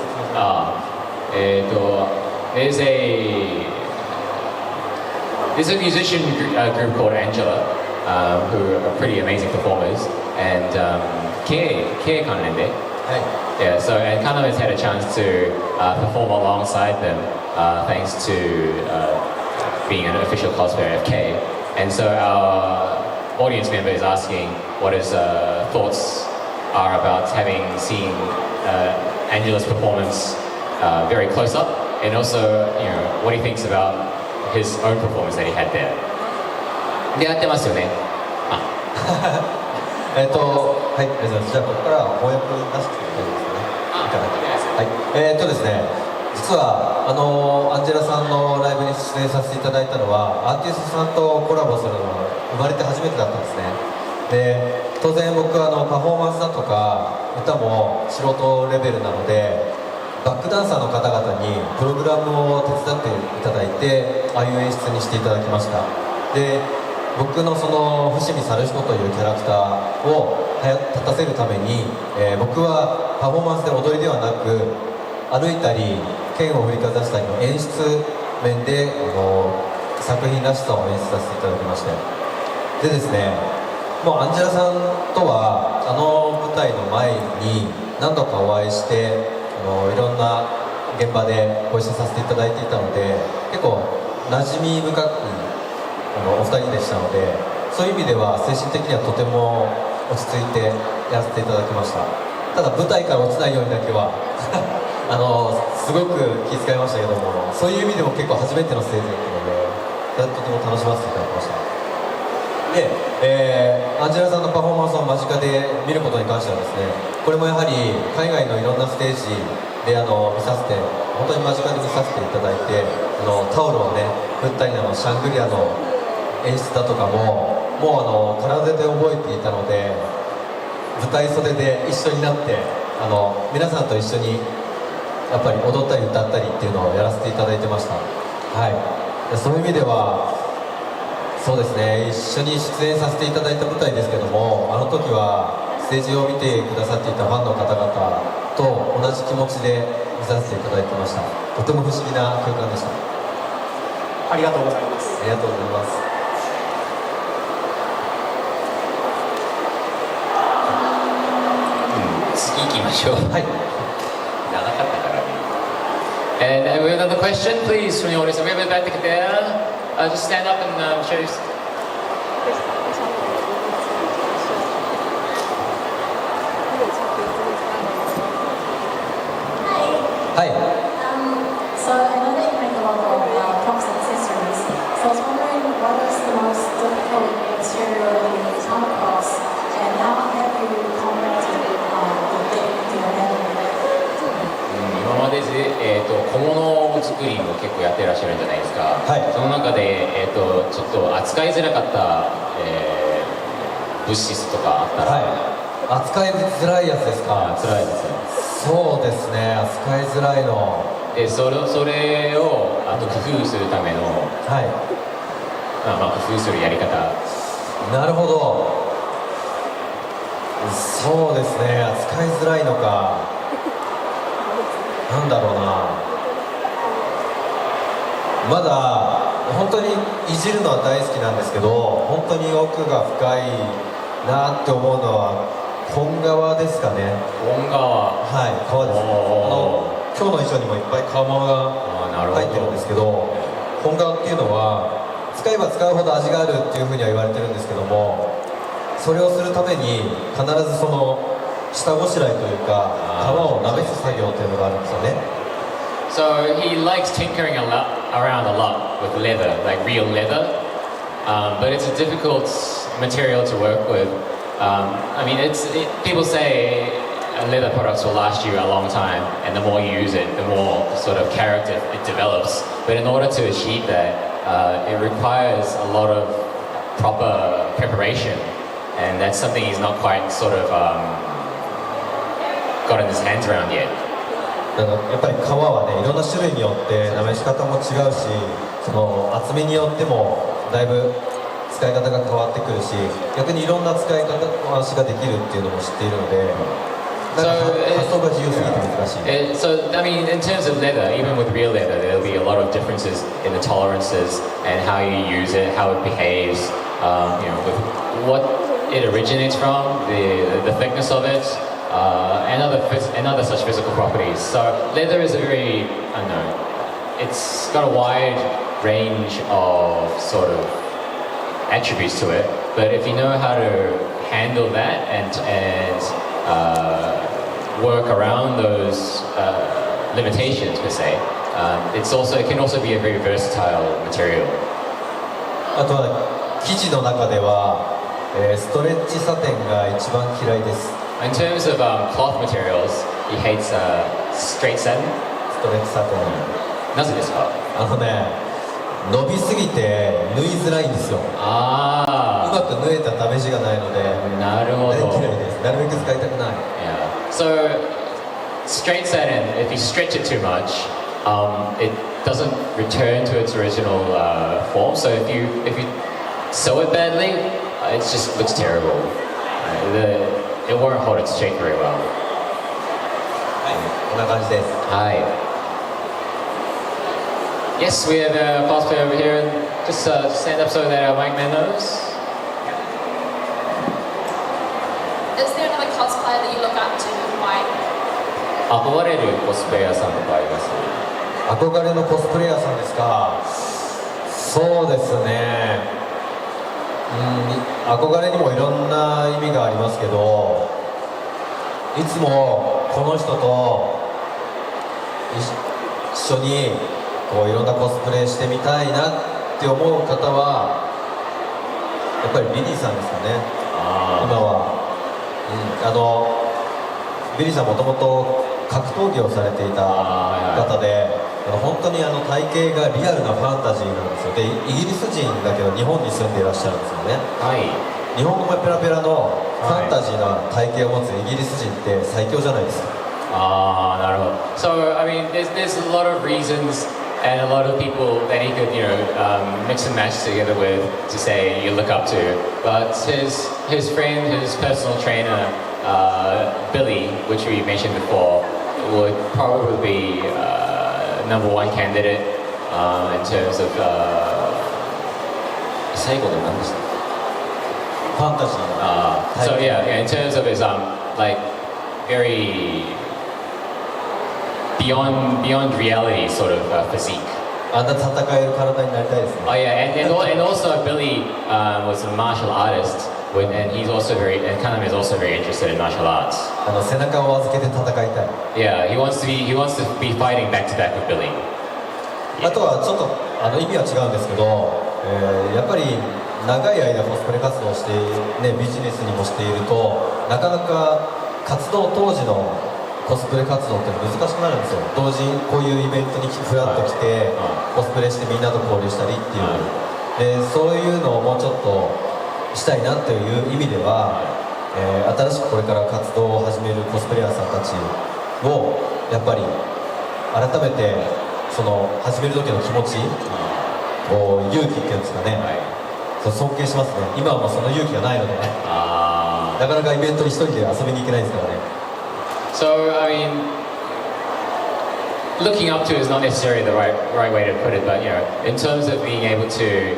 A: There's a musician group called Angela, who are pretty amazing performers, and KANAME. Yeah, so and KANAME's had a chance to perform alongside them, thanks to being an official cosplayer of K. And so our audience member is asking what his thoughts are about having seen Angela's performance very close up, and also what he thinks about his own performance that he had there. でやってますよね。
B: はい、ありがとうございます。じゃあここから翻訳出していただいてですね。はい、ですね、実はアンジェラさんのライブに出演させていただいたのはアーティストさんとコラボするのは生まれて初めてだったんですね。で、当然僕はパフォーマンスだとか歌も素人レベルなので、バックダンサーの方々にプログラムを手伝っていただいて、ああいう演出にしていただきました。で、僕のその伏見猿彦というキャラクターを立たせるために、僕はパフォーマンスで踊りではなく歩いたり剣を振りかざしたりの演出面で作品らしさを演出させていただきまして、でですね、もうアンジェラさんとは舞台の前に何度かお会いして、いろんな現場でご一緒させていただいていたので、結構馴染み深くお二人でしたので、そういう意味では精神的にはとても落ち着いてやらせていただきました。ただ舞台から落ちないようにだけはすごく気遣いましたけども、そういう意味でも結構初めてのステージだったのでとても楽しませていただきました。で、アンジェラさんのパフォーマンスを間近で見ることに関してはですね、これもやはり海外のいろんなステージで見させて、本当に間近で見させていただいて、タオルをね振ったりシャングリアの演出だとかももう体で覚えていたので、舞台袖で一緒になって皆さんと一緒にやっぱり踊ったり歌ったりっていうのをやらせていただいてました。はい、そういう意味ではそうですね、一緒に出演させていただいた舞台ですけども、あの時はステージを見てくださっていたファンの方々と同じ気持ちで見させていただいてました。とても不思議な空間でした。
C: ありがとうございます。
B: ありがとうございます。
A: 次行きましょう。
B: はい。
A: 長かったからね。And we have another question, please, from the audience. We have a back there. Just stand up and show us.
B: はい。
D: So I know that you make a lot of props and accessories. So I was wondering what is the most difficult material that you come across, and how have you converted the technique to your hand?
A: 今までで、小物作りも結構やってらっしゃるんじゃないですか。
B: はい。
A: その中で、ちょっと扱いづらかった、物質とかあったら、
B: はい、扱いづらいやつですか。
A: 辛いですね。
B: そうですね、扱いづらいの
A: でそれをあと工夫するための、
B: はい、
A: 工夫するやり方。
B: なるほど。そうですね、扱いづらいのか、なんだろうな。まだ本当にいじるのは大好きなんですけど、本当に奥が深いなって思うのは本革ですかね。
A: 本革。
B: はい、革です。今日の衣装にもいっぱい革が入ってるんですけど、本革っていうのは使えば使うほど味があるっていうふうには言われてるんですけども、それをするために必ずその下ごしらえというか革をなめす作業っていうのがあるんですよね。
A: So he likes tinkering around a lot with leather, like real leather, but it's a difficult material to work with. I mean, people say leather products will last you a long time, and the more you use it, the more sort of character it develops. But in order to achieve that, it requires a lot of proper preparation, and that's something he's not quite sort of gotten his hands around yet.
B: やっぱり革はねいろんな種類によってなめし方も違うし、その厚みによってもだいぶ使い方が変わってくるし、逆にいろんな使い方回しができるっていうのも知っているので、なんか発想が自由すぎて難しい。
A: So, I mean, in terms of leather, even with real leather, there'll be a lot of differences in the tolerances and how you use it, how it behaves, with what it originates from, the thickness of it, and other such physical properties. So, leather is a very, I don't know, it's got a wide range of sort of attributes to it, but if you know how to handle that and work around those limitations per se, it can also be a very versatile material.
B: あとは生地の中では、ストレッチサテンが一番嫌いです。
A: In terms of cloth materials, he hates straight satin.
B: ストレッチサテン。
A: なぜですか？
B: 伸びすぎて縫いづらいんですよ。うまく縫えた試しがないので、
A: なるほど。
B: 大嫌いです。なるべく使いたくない。
A: Yeah. So straight satin, if you stretch it too much, it doesn't return to its original form. So if you sew it badly, it just looks terrible. It won't hold its shape very well.
B: はい、こんな感じです。
A: はい。Yes, we have a cosplay over here, and just stand up so that our mic man knows.
E: Is there another cosplayer that you look up to and why?
A: 憧れるコスプレイヤーさんとかあります？
B: 憧れのコスプレイヤーさんですか。そうですね。憧れにもいろんな意味がありますけど、いつもこの人と一緒にこういろんなコスプレしてみたいなって思う方はやっぱりビリーさんですよね。今は、ビリーさんもともと格闘技をされていた方で、本当に体型がリアルなファンタジーなんですよ。でイギリス人だけど日本に住んでいらっしゃるんですよね。
A: はい。
B: 日本語もペラペラのファンタジーな体型を持つイギリス人って最強じゃないですか。
A: なるほど。So I mean, there's a lot of reasons and a lot of people that he could, mix and match together with to say you look up to. But his friend, his personal trainer, Billy, which we mentioned before, would probably be number one candidate in terms of 最後の何でした？
B: ファンタジー。
A: So yeah, in terms of his like very beyond reality sort of physique.
B: あんな戦える体になりたいですね。
A: Oh yeah, and also Billy was a martial artist, and he's also and KANAME is also very interested in martial arts.
B: 背中を預けて戦いたい。
A: Yeah, he wants to be fighting back to back with Billy.
B: あとはちょっと意味は違うんですけど、やっぱり長い間コスプレ活動をして、ビジネスにもしているとなかなか活動当時のコスプレ活動って難しくなるんですよ。同時にこういうイベントにフラッと来て、コスプレしてみんなと交流したりっていう、でそういうのをもうちょっとしたいなという意味では、新しくこれから活動を始めるコスプレイヤーさんたちをやっぱり改めてその始める時の気持ち、こう勇気っていうんですかね、そう尊敬しますね。今はもうその勇気がないので、なかなかイベントに一人で遊びに行けないですからね。
A: So I mean, looking up to is not necessarily the right way to put it, but in terms of being able to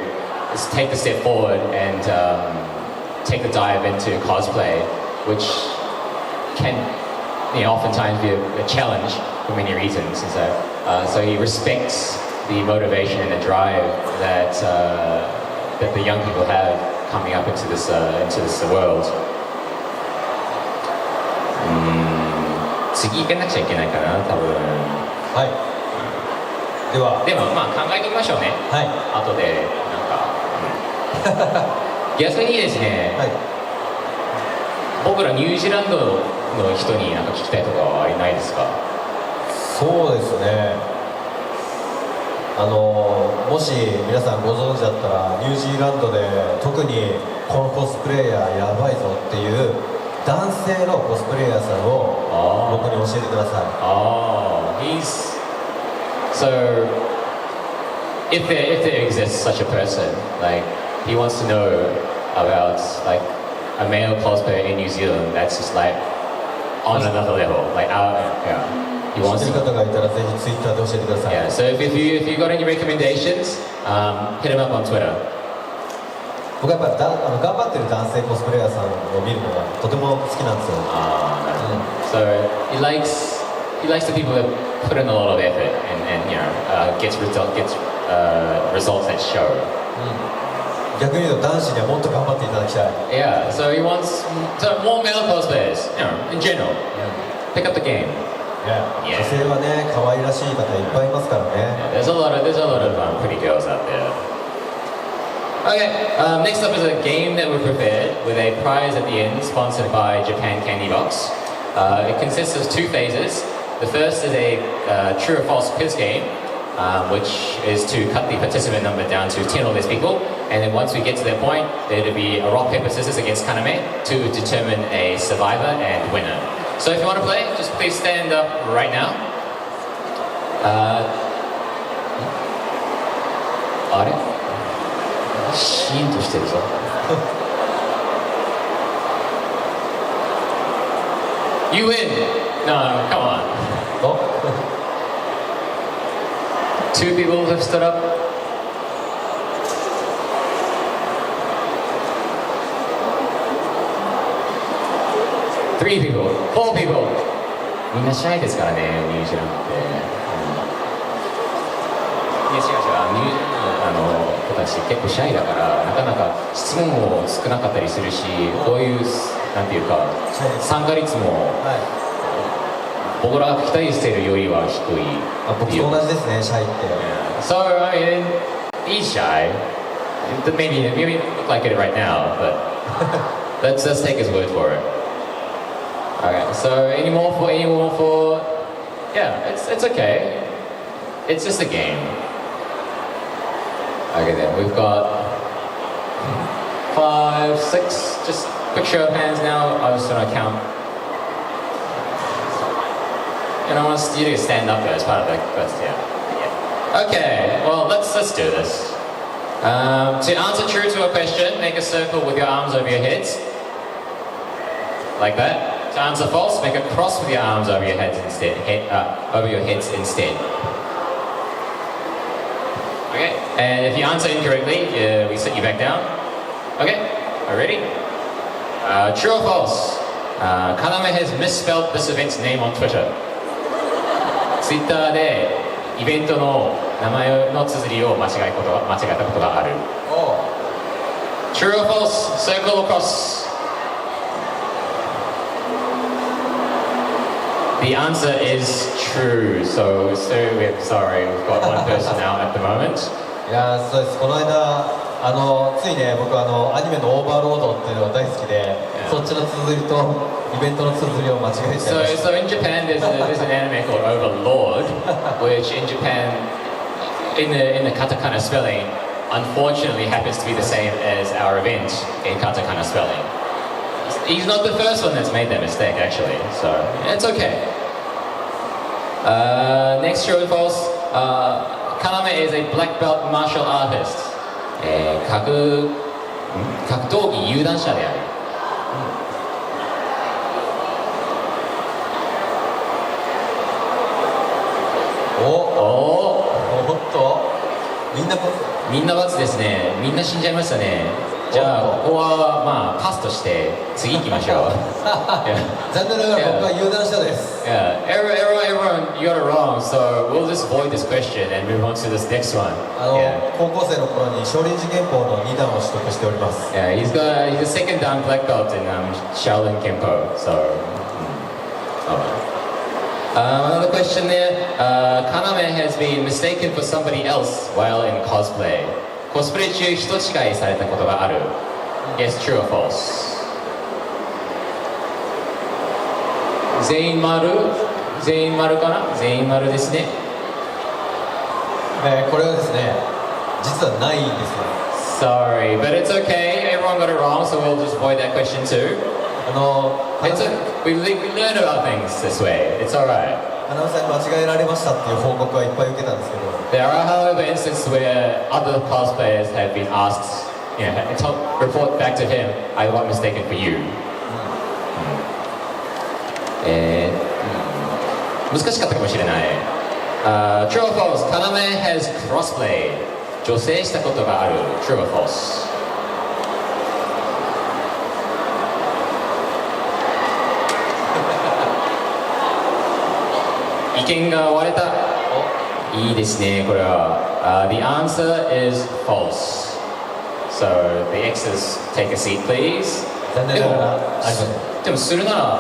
A: just take the step forward and take the dive into cosplay, which can oftentimes be a challenge for many reasons. And so he respects the motivation and the drive that the young people have coming up into this world. 次行かなくちゃいけないかな、多分。
B: はい。では。
A: でもまあ考えてみましょうね。
B: はい。
A: 後でなんか。逆にですね。はい。僕らニュージーランドの人になんか聞きたいとかはいないですか？
B: そうですね。もし皆さんご存知だったらニュージーランドで特にこのコスプレイヤーやばいぞっていう男性のコスプレイヤーさんを僕に教えてください。
A: Oh, he's so. If there exists such a person, like he wants to know about like a male cosplayer in New Zealand that's just like on another level, like he
B: 知っ
A: wants
B: てる
A: to.
B: 方がいたらぜひツイッターで教えてください。
A: Yeah, so if you got any recommendations, hit him up on Twitter.
B: 僕はやっぱ頑張ってる男性コスプレイヤーさんを見るのがとても好きなんですよ。
A: So he likes the people that put in a lot of effort and gets results that show.
B: 逆に言うと男子にはもっと頑張っていただきたい。
A: Yeah, so he wants more male cosplayers, in general. Pick up the game.
B: 女性はね、可愛らしい方いっぱいいますからね。
A: There's a lot of pretty girls out there. Okay, next up is a game that we prepared with a prize at the end, sponsored by Japan Candy Box. It consists of 2 phases. The first is a true or false quiz game, which is to cut the participant number down to 10 or less people. And then once we get to that point, there'll be a rock, paper, scissors against KANAME to determine a survivor and winner. So if you want to play, just please stand up right now. あれシーンとしてるぞ。You win! No, come on. 2 people have stood up. 3 people, 4 people. みんなシャイですからね、ニュージーランドって。いや違う違う、ニュージーランドの子たち結構シャイだから、なかなか質問も少なかったりするし、こういう、なんていうか、参加率も、僕らが期待しているよりは低い。
B: 僕と同じですね、シャイって。
A: So, I mean, he's shy. Maybe look like it right now, but let's take his word for it. Okay, so any more for yeah, it's okay. It's just a game. Okay then, we've got 5, 6, just quick show of hands now. I'm just gonna count. And I want you to stand up there as part of the quest, yeah. Okay, well let's do this. To answer true to a question, make a circle with your arms over your heads. Like that. To answer false, make a cross with your arms over your heads instead. Over your heads instead. Okay, and if you answer incorrectly, we sit you back down. Okay, are you ready? True or false? KANAME has misspelled this event's name on Twitter. Twitter でイベントの名前の綴りを間違えたことがある。True or false? Circle or cross? The answer is true. So we're sorry, we've got one person out at the moment.
B: いやそうです。この間ついね、僕アニメのオーバーロードっていうのが大好きで、そっちの綴りとイベントの綴りを間違えちゃいました。
A: So in Japan, there's an anime called Overlord, which in Japan, in the katakana spelling, unfortunately happens to be the same as our event in katakana spelling. He's not the first one that's made that mistake, actually, so it's okay. Next true or false, KANAME is a black belt martial artist. 格闘技有段者である。おっとみんな×ですね。みんな死んじゃいましたね。じゃあここはまあパスとして次行きましょう。
B: 残念ながら僕は有段者です。
A: Yeah, everyone, you got it wrong. So we'll just avoid this question and move on to this next one.
B: 高校生の頃に少林寺拳法の2段を取得しております。
A: Yeah, he's a second dan black belt in Shaolin Kempo. So. Another question there. KANAME has been mistaken for somebody else while in cosplay. コスプレ中人違いされたことがある。Yes, true or false? 全員丸かな？全員丸ですね。
B: これはですね、実はないんですよ。
A: Sorry, but it's okay. Everyone got it wrong, so we'll just avoid that question too. we learn about things this way. It's alright.
B: アナウンサーに間違えられましたっていう報告はいっぱい受けたんですけど、
A: There are, however, instances where other cosplayers have been asked, report back to him, I got mistaken for you. 難しかったかもしれない。True or false? KANAME has crossplay. 女性したことがある。True or false? 意見が割れた。いいですね、これは。The answer is false. So, the X's take a seat, please.
B: 残念ながらありません。
A: でもするなら、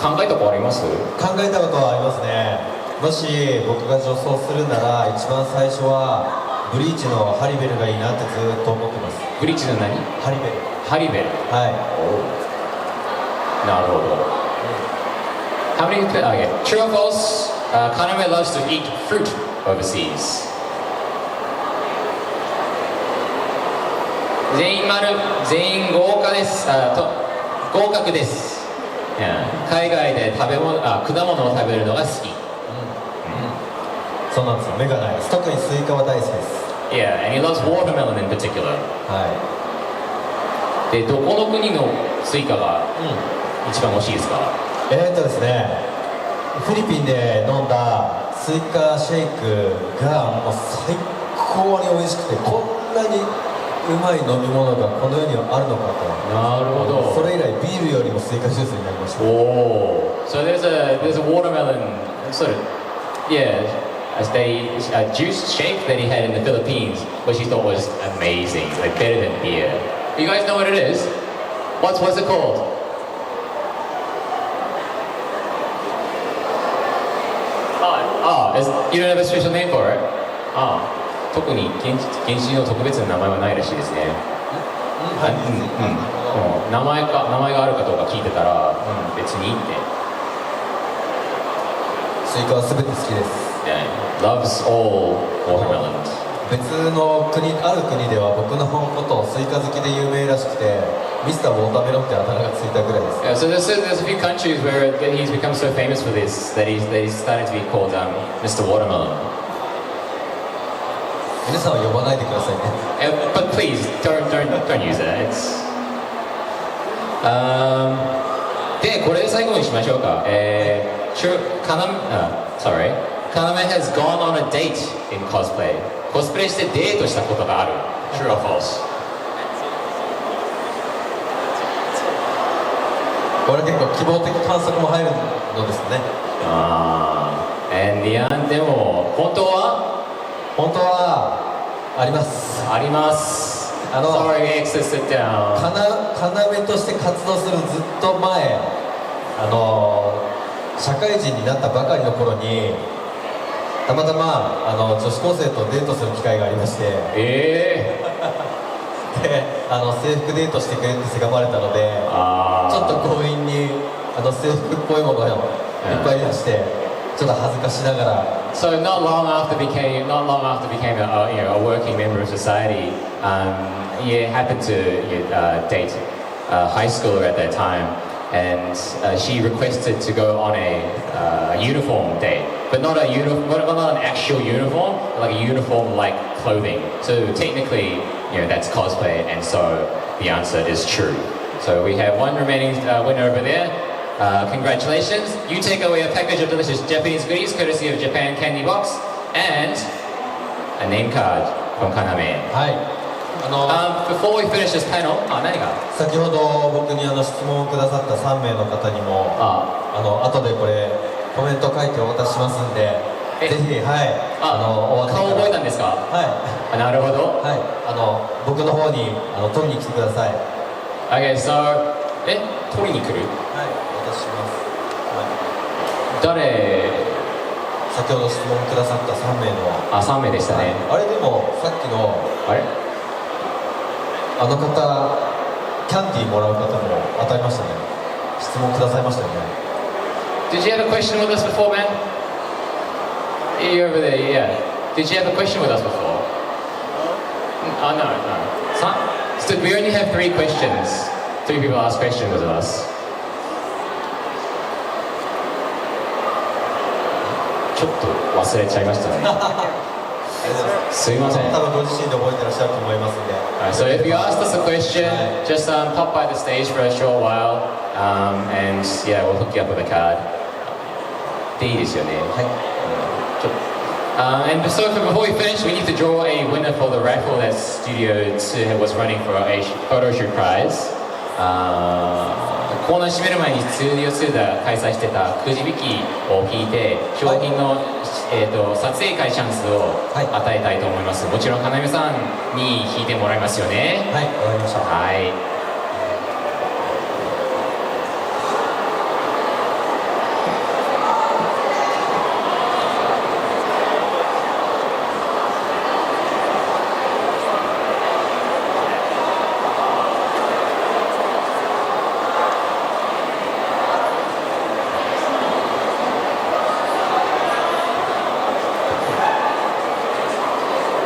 A: 考えたことあります？
B: 考えたことはありますね。もし僕が女装するなら一番最初はブリーチのハリベルがいいなってずっと思ってます。
A: ブリーチの何？
B: ハリベル。
A: ハリベル。
B: はい。
A: なるほど。How many people? Okay. True or false? KANAME loves to eat fruit overseas. 全員丸、全員合格です。合格です。海外で果物を食べるのが好き。
B: そうなんですよ。目がないです。特にスイカは大好きです。
A: Yeah, and he loves watermelon in particular.
B: は
A: で、どこの国のスイカが一番美味しいですか？
B: ですね、フィリピンで飲んだスイカシェイクがもう最高に美味しくて、こんなにうまい飲み物がこの世にはあるのかと。
A: なるほど。
B: それ以来ビールよりもスイカジュースになりました。
A: So there's a watermelon sort of a juice shake that he had in the Philippines, which he thought was amazing, like better than beer. You guys know what it is? What's it called? You don't have a special name for it? 特に現地の特別な名前はないらしいですね。名前があるかどうか聞いてたら、別にいいって。
B: スイカは全て好きです。
A: Loves all watermelons.
B: 別のある国では僕のことをスイカ好きで有名らしくて、ミスターウォーターメロンってあだ名がついたぐらいです。
A: So there's a few countries where he's become so famous for this that he's started to be called Mr. Watermelon.
B: 皆さんは呼ばないでくださいね。
A: But please don't use it. It's でこれで最後にしましょうか。KANAME has gone on a date in cosplay. コスプレしてデートしたことがある。True or false?
B: これ結構希望的観測も入るのですね。
A: でも本当は
B: あります。
A: あります。Sorry, X, sit down.
B: KANAMEとして活動するずっと前、社会人になったばかりの頃にたまたま女子高生とデートする機会がありまして、で制服デートしてくれってせがまれたので、ちょっと強引に制服っぽいものをいっぱい出して、ちょっと恥ずかしながら。
A: So not long after became a working member of society, he happened to date a high schooler at that time, and she requested to go on a uniform date, but not an actual uniform, like a uniform-like clothing. So technically, that's cosplay, and so the answer is true. So we have one remaining winner over there. Congratulations. You take away a package of delicious Japanese goodies courtesy of Japan Candy Box and a name card from KANAME.
B: はい。
A: Before we finish this panel, 何が？
B: 先ほど僕に質問をくださった3名の方にも、後でこれコメント書いてお渡ししますんで、ぜひ、はい、
A: 顔覚えたんですか？
B: はい。
A: なるほど。
B: はい。僕の方に取りに来てください。
A: Okay, so 取りに来る？
B: はい。渡します。
A: 誰？
B: 先ほど質問くださった3名の。
A: 3名でしたね。
B: あれでもさっきの方キャンディーもらう方も当たりましたね。質問くださいましたよね。
A: Did you have a question with us before, man? You're over there, yeah. Did you have a question with us before? No. So we only have 3 questions. three people ask questions of us. ちょっと忘れちゃいましたね。すいません。
B: 多分ご自身で覚えてらっしゃると思いますんで。
A: So if you asked us a question, just pop by the stage for a short while, and yeah, we'll hook you up with a card. でいいですよね。
B: はい。
A: And so before we finish, we need to draw a winner for the raffle that StudioTsu was running for a photo shoot prize. コーナー閉める前にStudioTsuが開催してたくじ引きを引いて商品の、撮影会チャンスを与えたいと思います。もちろんKANAMEさんに引いてもらいますよね。
B: はい、わかりました。
A: はい。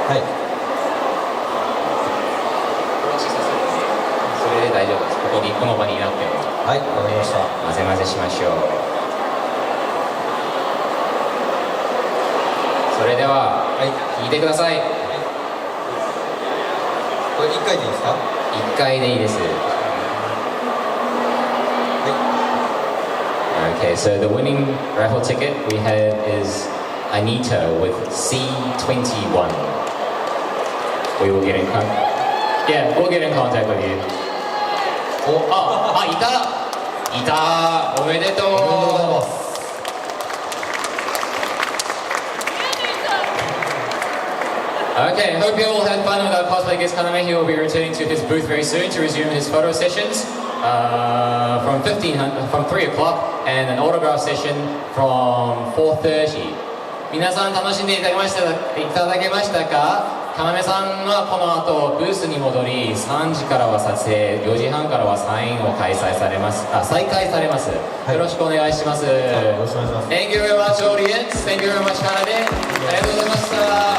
B: はい。
A: それで大丈夫です。この場になっても。
B: はい、わかりました。
A: 混ぜ混ぜしましょう。それでは、引いてください。
B: これ1回でいいですか
A: 1回でいいです。Okay, so the winning raffle ticket we have is Anita with C21. We will get in contact. Yeah, we'll get in contact with you. いた。おめでとう。
B: おめでとうございます。
A: Okay, hope you all had fun with our cosplay guest KANAME. He will be returning to his booth very soon to resume his photo sessions from 3 o'clock and an autograph session from 4:30. 皆さん楽しんでいただけましたか？KANAMEさんはこの後ブースに戻り3時からは撮影、4時半からはサインを再開されます。よろしくお願いします。
B: よろしくお願いします。
A: Thank you very much audience. Thank you very much KANAME. ありがとうございました。